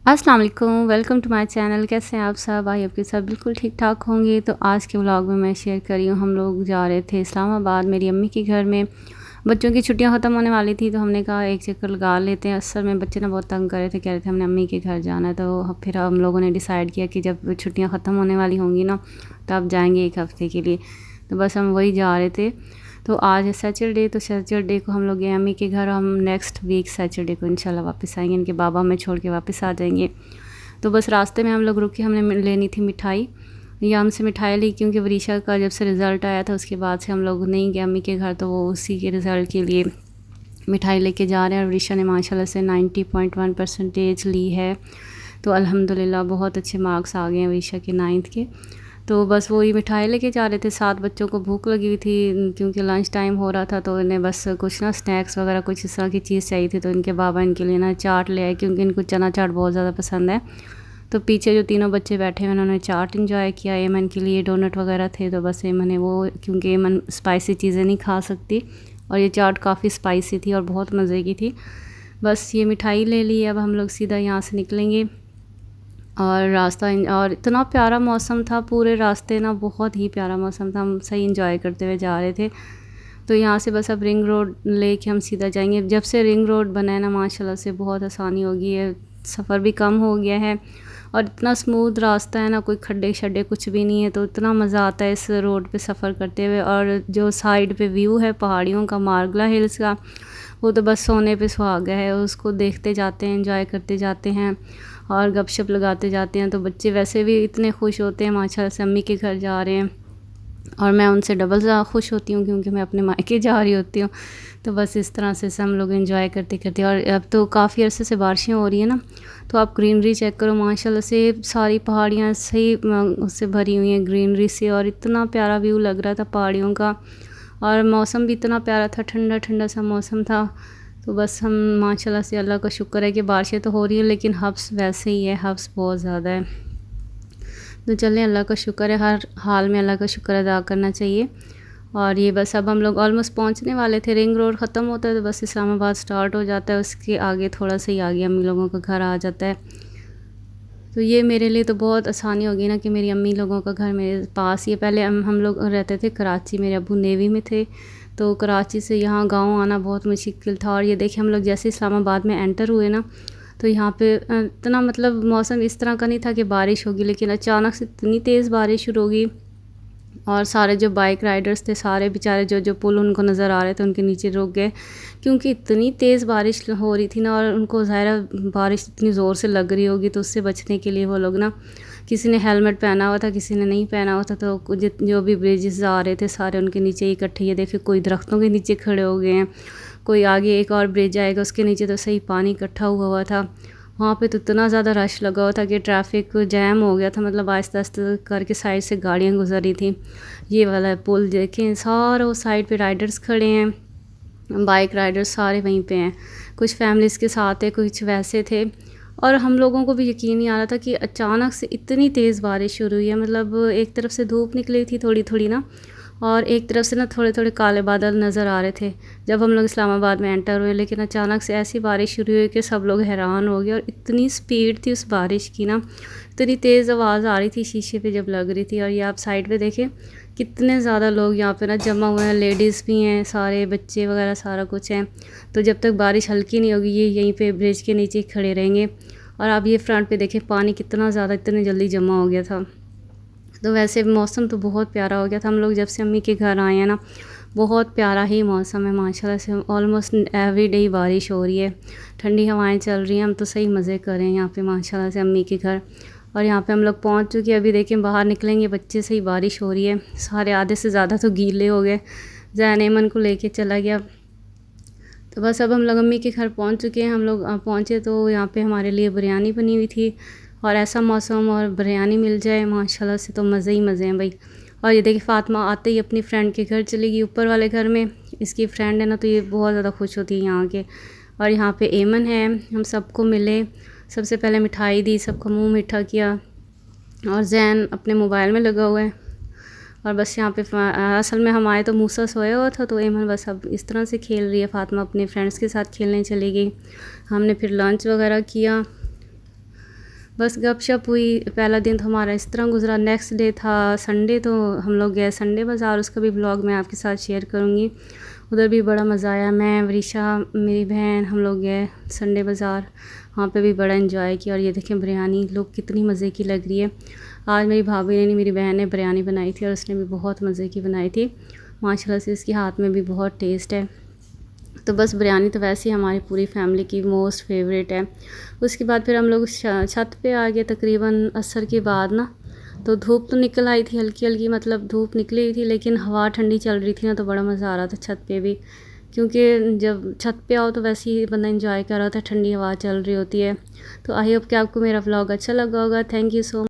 अस्सलाम वालेकुम, welcome to my channel. कैसे हैं आप सब? आई होप कि सब बिल्कुल ठीक ठाक होंगे। तो आज के व्लॉग में मैं शेयर कर रही हूँ, हम लोग जा रहे थे इस्लामाबाद मेरी अम्मी के घर में। बच्चों की छुट्टियां ख़त्म होने वाली थी तो हमने कहा एक चक्कर लगा लेते हैं। असल में बच्चे ना बहुत तंग कर रहे थे, कह रहे थे हमने अम्मी के घर जाना है। तो फिर हम लोगों ने डिसाइड किया कि जब छुट्टियाँ ख़त्म होने वाली होंगी ना तब जाएँगे एक हफ़्ते के लिए। तो बस हम वही जा रहे थे। तो आज है सैटरडे, तो सैटरडे को हम लोग गए अम्मी के घर। हम नेक्स्ट वीक सैटरडे को इंशाल्लाह वापस आएंगे, इनके बाबा हमें छोड़ के वापस आ जाएंगे। तो बस रास्ते में हम लोग रुके, हमने लेनी थी मिठाई। या हमसे मिठाई ली क्योंकि वरीशा का जब से रिज़ल्ट आया था उसके बाद से हम लोग नहीं गए अम्मी के घर, तो वो उसी के रिज़ल्ट के लिए मिठाई लेके जा रहे हैं। और वरीशा ने माशाल्लाह से 90.1% ली है, तो अल्हम्दुलिल्लाह बहुत अच्छे मार्क्स आ गए हैं वरीशा के 9th के। तो बस वही मिठाई लेके जा रहे थे। 7 बच्चों को भूख लगी हुई थी क्योंकि लंच टाइम हो रहा था, तो इन्हें बस कुछ ना स्नैक्स वगैरह कुछ इस तरह की चीज़ चाहिए थी। तो इनके बाबा इनके लिए ना चाट ले आए क्योंकि इनको चना चाट बहुत ज़्यादा पसंद है। तो पीछे जो तीनों बच्चे बैठे हैं उन्होंने चाट इंजॉय किया। एमन के लिए डोनट वगैरह थे, तो बस एमन ने वो, क्योंकि एमन स्पाइसी चीज़ें नहीं खा सकती और ये चाट काफ़ी स्पाइसी थी और बहुत मज़े की थी। बस ये मिठाई ले ली। अब हम लोग सीधा यहाँ से निकलेंगे और और इतना प्यारा मौसम था पूरे रास्ते ना, बहुत ही प्यारा मौसम था। हम सही इंजॉय करते हुए जा रहे थे। तो यहाँ से बस अब रिंग रोड लेके हम सीधा जाएंगे। जब से रिंग रोड बना है ना माशाल्लाह से बहुत आसानी हो गई है, सफ़र भी कम हो गया है और इतना स्मूथ रास्ता है ना, कोई खड्डे शड्डे कुछ भी नहीं है। तो इतना मज़ा आता है इस रोड पे सफ़र करते हुए। और जो साइड पे व्यू है पहाड़ियों का, मारगला हिल्स का, वो तो बस सोने पे सुहागा है। उसको देखते जाते हैं, एंजॉय करते जाते हैं और गपशप लगाते जाते हैं। तो बच्चे वैसे भी इतने खुश होते हैं माशाल्लाह से अम्मी के घर जा रहे हैं, और मैं उनसे डबल ज़्यादा खुश होती हूँ क्योंकि मैं अपने मायके जा रही होती हूँ। तो बस इस तरह से हम लोग एंजॉय करते करते, और अब तो काफ़ी अरसे से बारिशें हो रही है ना, तो आप ग्रीनरी चेक करो माशाल्लाह से, सारी पहाड़ियाँ सही उससे भरी हुई हैं ग्रीनरी से, और इतना प्यारा व्यू लग रहा था पहाड़ियों का। और मौसम भी इतना प्यारा था, ठंडा ठंडा सा मौसम था। तो बस हम माशाल्लाह से, अल्लाह का शुक्र है कि बारिशें तो हो रही हैं लेकिन हब्स वैसे ही है, हब्स बहुत ज़्यादा है। तो चलें, अल्लाह का शुक्र है, हर हाल में अल्लाह का शुक्र अदा करना चाहिए। और ये बस अब हम लोग ऑलमोस्ट पहुंचने वाले थे। रिंग रोड ख़त्म होता है तो बस इस्लामाबाद स्टार्ट हो जाता है, उसके आगे थोड़ा सा ही आगे अम्मी लोगों का घर आ जाता है। तो ये मेरे लिए तो बहुत आसानी होगी ना कि मेरी अम्मी लोगों का घर मेरे पास ही है। पहले हम लोग रहते थे कराची, मेरे अब्बू नेवी में थे, तो कराची से यहाँ गांव आना बहुत मुश्किल था। और ये देखिए हम लोग जैसे इस्लामाबाद में एंटर हुए ना, तो यहाँ पे इतना मतलब मौसम इस तरह का नहीं था कि बारिश होगी, लेकिन अचानक से इतनी तेज़ बारिश शुरू होगी। और सारे जो बाइक राइडर्स थे सारे बेचारे, जो जो पुल उनको नज़र आ रहे थे उनके नीचे रुक गए क्योंकि इतनी तेज़ बारिश हो रही थी ना। और उनको ज़ाहिर बारिश इतनी ज़ोर से लग रही होगी, तो उससे बचने के लिए वो लोग ना, किसी ने हेलमेट पहना हुआ था, किसी ने नहीं पहना हुआ था। तो जो भी ब्रिजेस आ रहे थे सारे उनके नीचे इकट्ठे, ये देखे कोई दरख्तों के नीचे खड़े हो गए हैं, कोई आगे एक और ब्रिज आएगा उसके नीचे तो सही पानी इकट्ठा हुआ हुआ था। वहाँ पे तो इतना ज़्यादा रश लगा हुआ था कि ट्रैफिक जैम हो गया था, मतलब आहिस्ता आहिस्ता करके साइड से गाड़ियाँ गुजर रही थी। ये वाला पुल देखें, सारा वो साइड पे राइडर्स खड़े हैं, बाइक राइडर्स सारे वहीं पे हैं। कुछ फैमिलीज़ के साथ है, कुछ वैसे थे। और हम लोगों को भी यकीन नहीं आ रहा था कि अचानक से इतनी तेज़ बारिश शुरू हुई है। मतलब एक तरफ से धूप निकली थी थोड़ी थोड़ी ना, और एक तरफ से ना थोड़े थोड़े काले बादल नज़र आ रहे थे जब हम लोग इस्लामाबाद में एंटर हुए। लेकिन अचानक से ऐसी बारिश शुरू हुई कि सब लोग हैरान हो गए, और इतनी स्पीड थी उस बारिश की ना, इतनी तेज़ आवाज़ आ रही थी शीशे पे जब लग रही थी। और ये आप साइड पे देखें कितने ज़्यादा लोग यहाँ पे ना जमा हुए हैं, लेडीज़ भी हैं, सारे बच्चे वगैरह सारा कुछ है। तो जब तक बारिश हल्की नहीं होगी ये यहीं पे ब्रिज के नीचे खड़े रहेंगे। और आप ये फ्रंट पे देखें पानी कितना ज़्यादा इतने जल्दी जमा हो गया था। तो वैसे मौसम तो बहुत प्यारा हो गया था। हम लोग जब से अम्मी के घर आए हैं ना, बहुत प्यारा ही मौसम है माशाल्लाह से। ऑलमोस्ट एवरी डे बारिश हो रही है, ठंडी हवाएं चल रही हैं, हम तो सही मज़े कर रहे हैं यहाँ पे माशाल्लाह से अम्मी के घर। और यहाँ पे हम लोग पहुँच चुके हैं। अभी देखें बाहर निकलेंगे, बच्चे से ही बारिश हो रही है, सारे आधे से ज़्यादा तो गीले हो गए। जैन एमन को लेके चला गया। तो बस अब हम लोग अम्मी के घर पहुँच चुके हैं। हम लोग पहुँचे तो यहाँ पे हमारे लिए बिरयानी बनी हुई थी, और ऐसा मौसम और बिरयानी मिल जाए माशाल्लाह से तो मज़े ही मज़े हैं भाई। और ये देखिए फ़ातिमा आते ही अपनी फ़्रेंड के घर चली गई, ऊपर वाले घर में इसकी फ़्रेंड है ना, तो ये बहुत ज़्यादा खुश होती है यहाँ के। और यहाँ पे एमन है, हम सबको मिले, सबसे पहले मिठाई दी, सबका मुँह मीठा किया। और जैन अपने मोबाइल में लगा हुआ है। और बस यहाँ पे असल में हम आए तो मूसा सोया हुआ था, तो एमन बस अब इस तरह से खेल रही है। फ़ातिमा अपने फ्रेंड्स के साथ खेलने चली गई। हमने फिर लंच वगैरह किया। बस गपशप हुई। पहला दिन तो हमारा इस तरह गुज़रा। नेक्स्ट डे था संडे, तो हम लोग गए संडे बाज़ार। उसका भी व्लॉग मैं आपके साथ शेयर करूँगी। उधर भी बड़ा मज़ा आया। मैं, वरीशा, मेरी बहन, हम लोग गए संडे बाज़ार। वहाँ पे भी बड़ा एंजॉय किया। और ये देखें बिरयानी लोग कितनी मज़े की लग रही है। आज मेरी भाभी ने नहीं, मेरी बहन ने बिरयानी बनाई थी और उसने भी बहुत मज़े की बनाई थी। माशाल्लाह से इसके हाथ में भी बहुत टेस्ट है। तो बस बिरयानी तो वैसे ही हमारी पूरी फैमिली की मोस्ट फेवरेट है। उसके बाद फिर हम लोग छत पे आ गए तकरीबन असर के बाद ना। तो धूप तो निकल आई थी हल्की हल्की, मतलब धूप निकली हुई थी, लेकिन हवा ठंडी चल रही थी ना, तो बड़ा मज़ा आ रहा था छत पे भी। क्योंकि जब छत पे आओ तो वैसे ही बंदा एंजॉय कर रहा था, ठंडी हवा चल रही होती है। तो आई होप कि आपको मेरा व्लॉग अच्छा लगा होगा। Thank you so